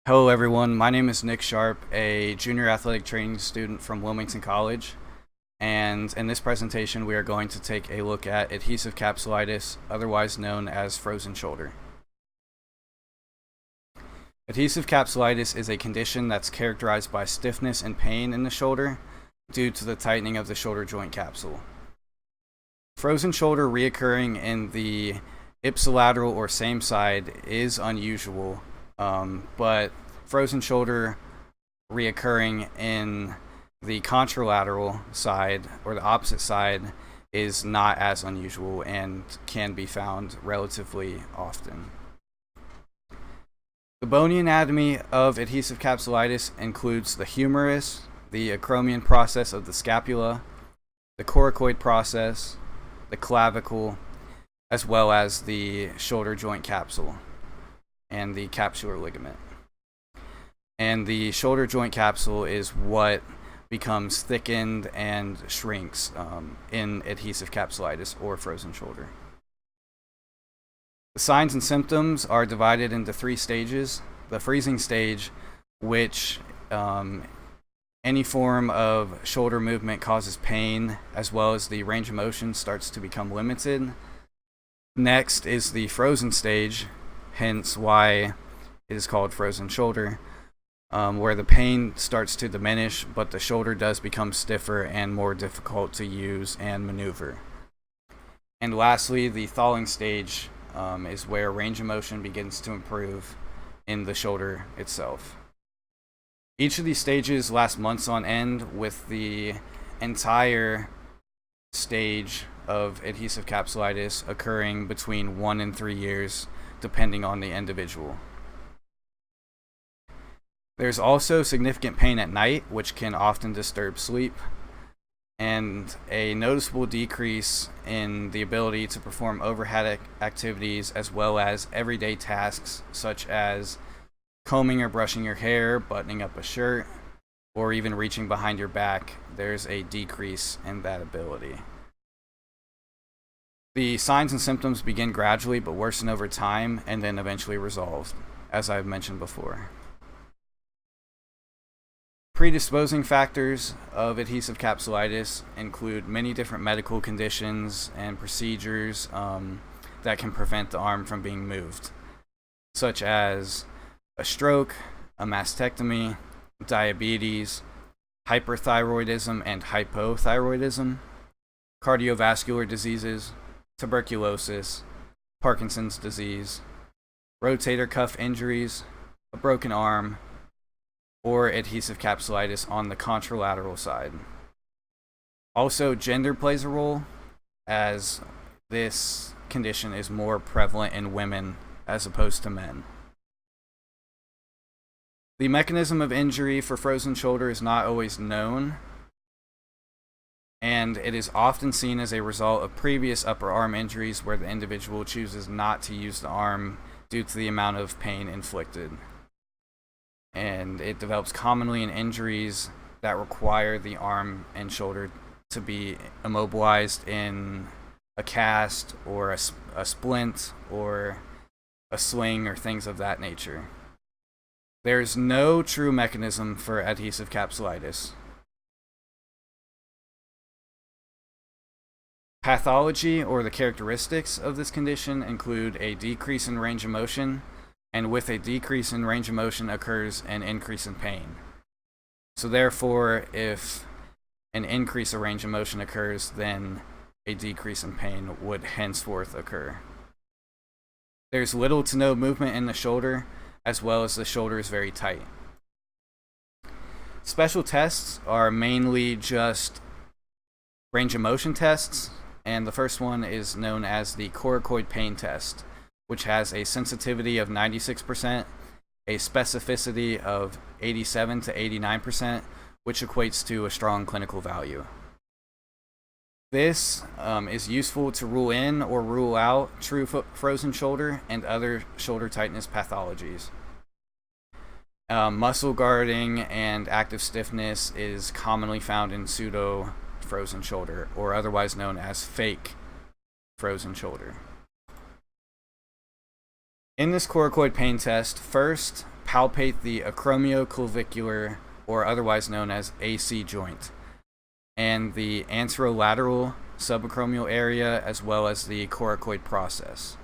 Hello everyone, my name is Nick Sharp, a junior athletic training student from Wilmington College, and in this presentation we are going to take a look at adhesive capsulitis, otherwise known as frozen shoulder. Adhesive capsulitis is a condition that's characterized by stiffness and pain in the shoulder due to the tightening of the shoulder joint capsule. Frozen shoulder reoccurring in the ipsilateral or same side is unusual, but frozen shoulder reoccurring in the contralateral side or the opposite side is not as unusual and can be found relatively often. The bony anatomy of adhesive capsulitis includes the humerus, the acromion process of the scapula, the coracoid process, the clavicle, as well as the shoulder joint capsule and the capsular ligament. And the shoulder joint capsule is what becomes thickened and shrinks in adhesive capsulitis or frozen shoulder. The signs and symptoms are divided into 3 stages. The freezing stage, which any form of shoulder movement causes pain, as well as the range of motion starts to become limited. Next is the frozen stage, hence why it is called frozen shoulder, where the pain starts to diminish, but the shoulder does become stiffer and more difficult to use and maneuver. And lastly, the thawing stage is where range of motion begins to improve in the shoulder itself. Each of these stages lasts months on end, with the entire stage of adhesive capsulitis occurring between 1 and 3 years, depending on the individual. There's also significant pain at night, which can often disturb sleep, and a noticeable decrease in the ability to perform overhead activities as well as everyday tasks such as combing or brushing your hair, buttoning up a shirt, or even reaching behind your back. There's a decrease in that ability. The signs and symptoms begin gradually but worsen over time and then eventually resolve, as I've mentioned before. Predisposing factors of adhesive capsulitis include many different medical conditions and procedures that can prevent the arm from being moved, such as a stroke, a mastectomy, diabetes, hyperthyroidism and hypothyroidism, cardiovascular diseases, tuberculosis, Parkinson's disease, rotator cuff injuries, a broken arm, or adhesive capsulitis on the contralateral side. Also, gender plays a role, as this condition is more prevalent in women as opposed to men. The mechanism of injury for frozen shoulder is not always known, and it is often seen as a result of previous upper arm injuries where the individual chooses not to use the arm due to the amount of pain inflicted. And it develops commonly in injuries that require the arm and shoulder to be immobilized in a cast or a splint or a sling or things of that nature. There's no true mechanism for adhesive capsulitis. Pathology, or the characteristics of this condition, include a decrease in range of motion, and with a decrease in range of motion occurs an increase in pain. So therefore, if an increase of range of motion occurs, then a decrease in pain would henceforth occur. There's little to no movement in the shoulder, as well as the shoulder is very tight. Special tests are mainly just range of motion tests, and the first one is known as the coracoid pain test, which has a sensitivity of 96%, a specificity of 87 to 89%, which equates to a strong clinical value. This is useful to rule in or rule out true frozen shoulder and other shoulder tightness pathologies. Muscle guarding and active stiffness is commonly found in pseudo frozen shoulder, or otherwise known as fake frozen shoulder. In this coracoid pain test, first, palpate the acromioclavicular, or otherwise known as AC joint, and the anterolateral subacromial area, as well as the coracoid process.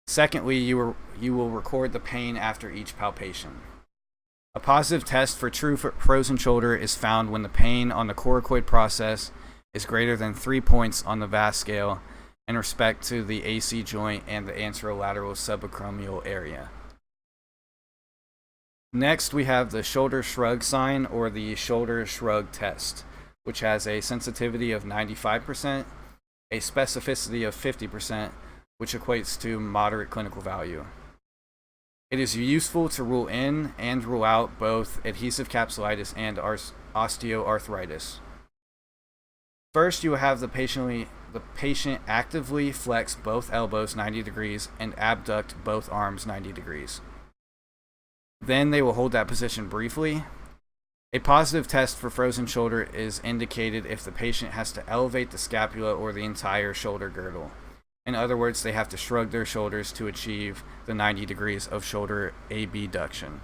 Secondly, you will record the pain after each palpation. A positive test for true frozen shoulder is found when the pain on the coracoid process is greater than 3 points on the VAS scale in respect to the AC joint and the anterolateral subacromial area. Next, we have the shoulder shrug sign, or the shoulder shrug test, which has a sensitivity of 95%, a specificity of 50%, which equates to moderate clinical value. It is useful to rule in and rule out both adhesive capsulitis and osteoarthritis. First, you will have the patient actively flex both elbows 90 degrees and abduct both arms 90 degrees. Then they will hold that position briefly. A positive test for frozen shoulder is indicated if the patient has to elevate the scapula or the entire shoulder girdle. In other words, they have to shrug their shoulders to achieve the 90 degrees of shoulder abduction.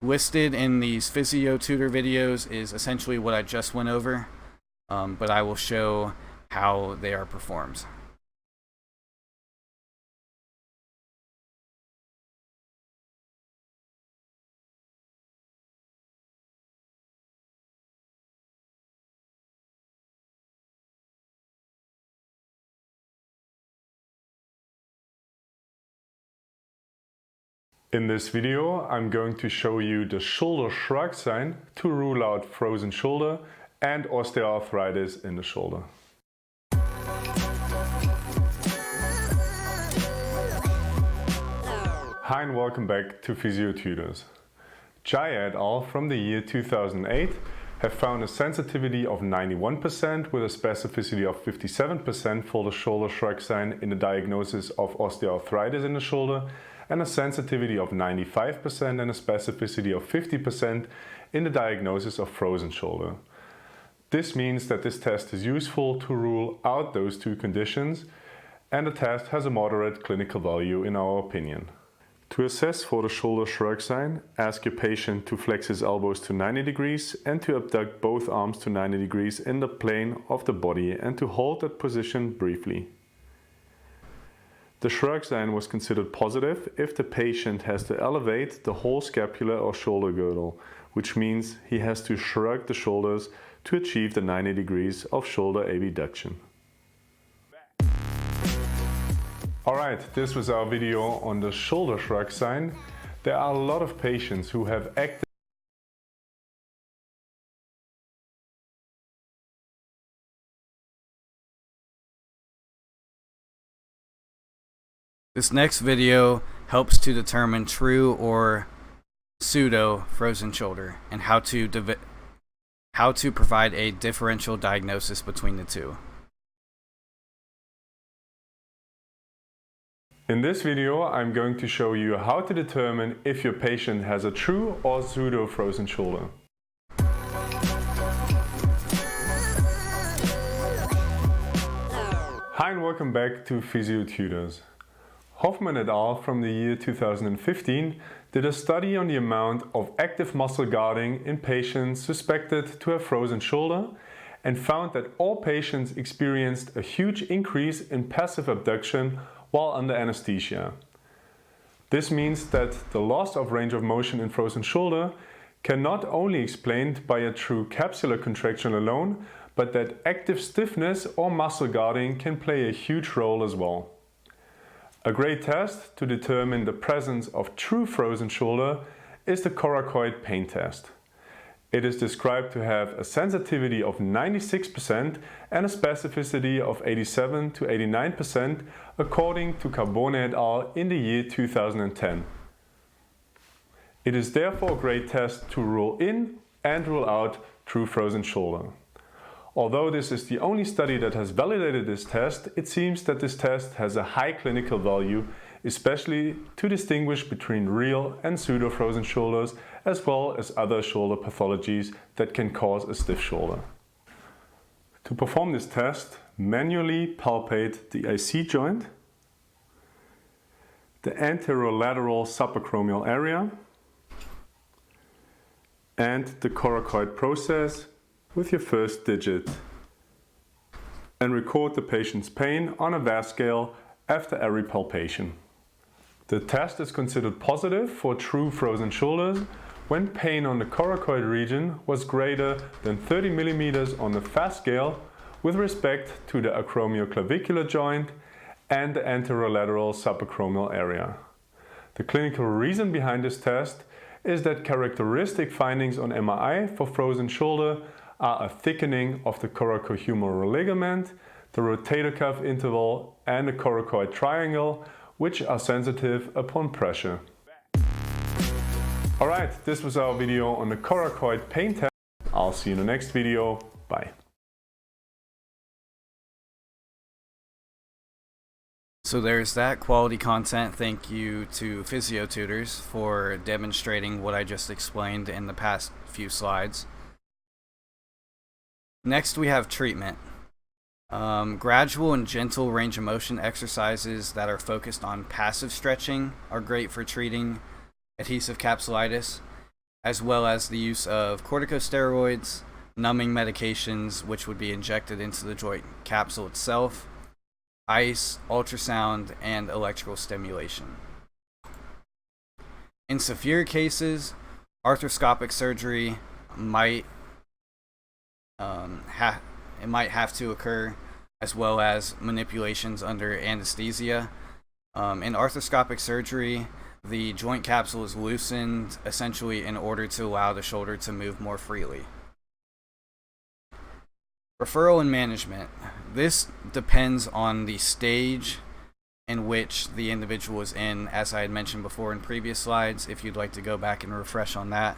Listed in these physio tutor videos is essentially what I just went over, but I will show how they are performed. In this video, I'm going to show you the shoulder shrug sign to rule out frozen shoulder and osteoarthritis in the shoulder. Hi and welcome back to Physio Tutors. Jai et al. From the year 2008 have found a sensitivity of 91% with a specificity of 57% for the shoulder shrug sign in the diagnosis of osteoarthritis in the shoulder, and a sensitivity of 95% and a specificity of 50% in the diagnosis of frozen shoulder. This means that this test is useful to rule out those two conditions, and the test has a moderate clinical value in our opinion. To assess for the shoulder shrug sign, ask your patient to flex his elbows to 90 degrees and to abduct both arms to 90 degrees in the plane of the body and to hold that position briefly. The shrug sign was considered positive if the patient has to elevate the whole scapula or shoulder girdle, which means he has to shrug the shoulders to achieve the 90 degrees of shoulder abduction. Alright, this was our video on the shoulder shrug sign. There are a lot of patients who have active This next video helps to determine true or pseudo frozen shoulder and how to provide a differential diagnosis between the two. In this video, I'm going to show you how to determine if your patient has a true or pseudo frozen shoulder. Hi and welcome back to Physio Tutors. Hoffman et al. From the year 2015 did a study on the amount of active muscle guarding in patients suspected to have frozen shoulder and found that all patients experienced a huge increase in passive abduction while under anesthesia. This means that the loss of range of motion in frozen shoulder can not only be explained by a true capsular contraction alone, but that active stiffness or muscle guarding can play a huge role as well. A great test to determine the presence of true frozen shoulder is the coracoid pain test. It is described to have a sensitivity of 96% and a specificity of 87 to 89% according to Carbone et al. In the year 2010. It is therefore a great test to rule in and rule out true frozen shoulder. Although this is the only study that has validated this test, it seems that this test has a high clinical value, especially to distinguish between real and pseudo frozen shoulders, as well as other shoulder pathologies that can cause a stiff shoulder. To perform this test, manually palpate the IC joint, the anterolateral subacromial area, and the coracoid process with your first digit, and record the patient's pain on a VAS scale after every palpation. The test is considered positive for true frozen shoulders when pain on the coracoid region was greater than 30 millimeters on the VAS scale with respect to the acromioclavicular joint and the anterolateral subacromial area. The clinical reason behind this test is that characteristic findings on MRI for frozen shoulder are a thickening of the coracohumeral ligament, the rotator cuff interval, and the coracoid triangle, which are sensitive upon pressure. Alright, this was our video on the coracoid pain test. I'll see you in the next video. Bye. So there's that quality content. Thank you to Physio Tutors for demonstrating what I just explained in the past few slides. Next we have treatment. Gradual and gentle range of motion exercises that are focused on passive stretching are great for treating adhesive capsulitis, as well as the use of corticosteroids, numbing medications which would be injected into the joint capsule itself, ice, ultrasound, and electrical stimulation. In severe cases, arthroscopic surgery might have to occur, as well as manipulations under anesthesia. In arthroscopic surgery, the joint capsule is loosened essentially in order to allow the shoulder to move more freely. Referral and management. This depends on the stage in which the individual is in, as I had mentioned before in previous slides. If you'd like to go back and refresh on that,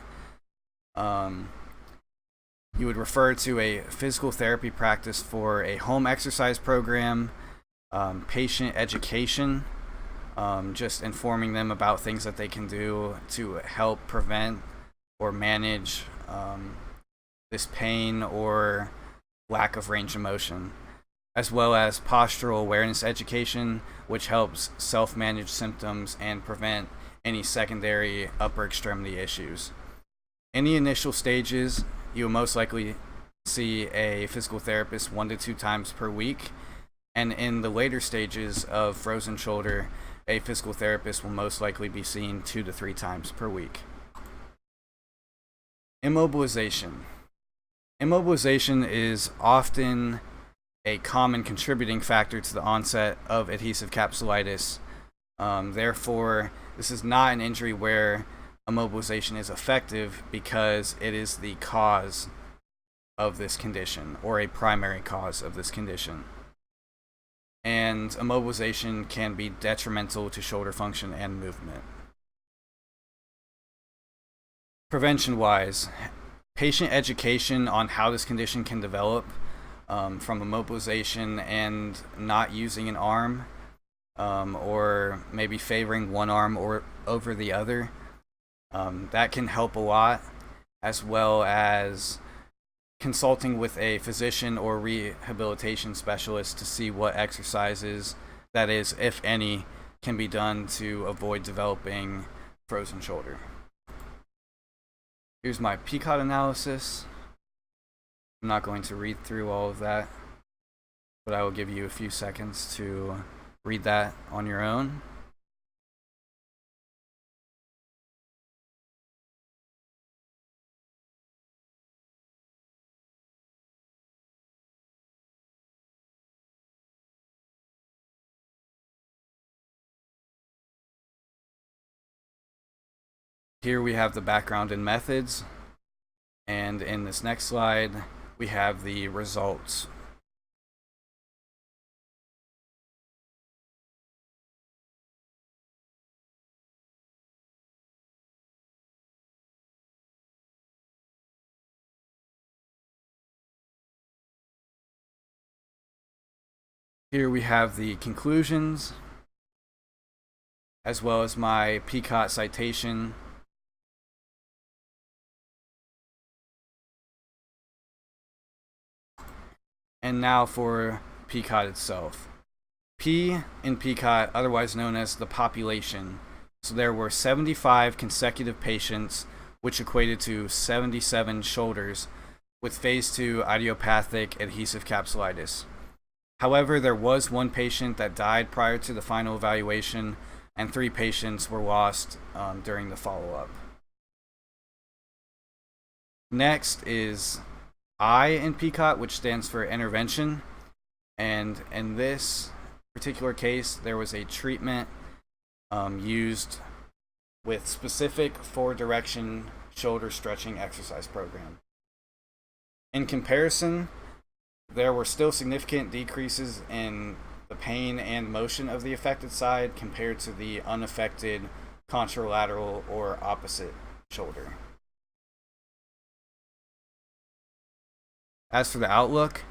you would refer to a physical therapy practice for a home exercise program, patient education, just informing them about things that they can do to help prevent or manage this pain or lack of range of motion, as well as postural awareness education, which helps self-manage symptoms and prevent any secondary upper extremity issues. In the initial stages, you will most likely see a physical therapist 1 to 2 times per week, and in the later stages of frozen shoulder, a physical therapist will most likely be seen 2 to 3 times per week. Immobilization. Immobilization is often a common contributing factor to the onset of adhesive capsulitis. Therefore, this is not an injury where immobilization is effective because it is the cause of this condition, or a primary cause of this condition. And immobilization can be detrimental to shoulder function and movement. Prevention-wise, patient education on how this condition can develop from immobilization and not using an arm, or maybe favoring one arm or over the other. That can help a lot, as well as consulting with a physician or rehabilitation specialist to see what exercises, that is, if any, can be done to avoid developing frozen shoulder. Here's my PCOT analysis. I'm not going to read through all of that, but I will give you a few seconds to read that on your own. Here we have the background and methods, and in this next slide we have the results. Here we have the conclusions, as well as my PCOT citation. And now for PCOT itself. P in PCOT, otherwise known as the population. So there were 75 consecutive patients, which equated to 77 shoulders, with phase 2 idiopathic adhesive capsulitis. However, there was one patient that died prior to the final evaluation, and 3 patients were lost during the follow-up. Next is I in PCOT, which stands for intervention. And in this particular case, there was a treatment used with specific forward-direction shoulder stretching exercise program. In comparison, there were still significant decreases in the pain and motion of the affected side compared to the unaffected contralateral or opposite shoulder. As for the outlook,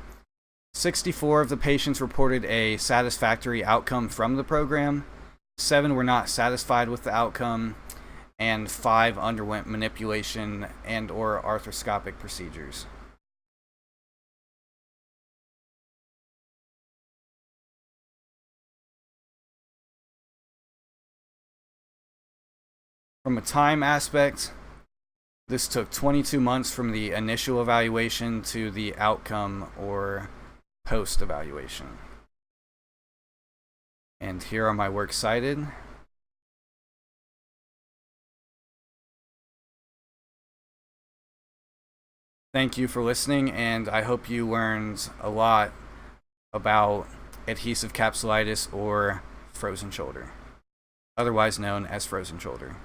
64 of the patients reported a satisfactory outcome from the program, 7 were not satisfied with the outcome, and 5 underwent manipulation and or arthroscopic procedures. From a time aspect, this took 22 months from the initial evaluation to the outcome or post-evaluation. And here are my works cited. Thank you for listening, and I hope you learned a lot about adhesive capsulitis or frozen shoulder, otherwise known as frozen shoulder.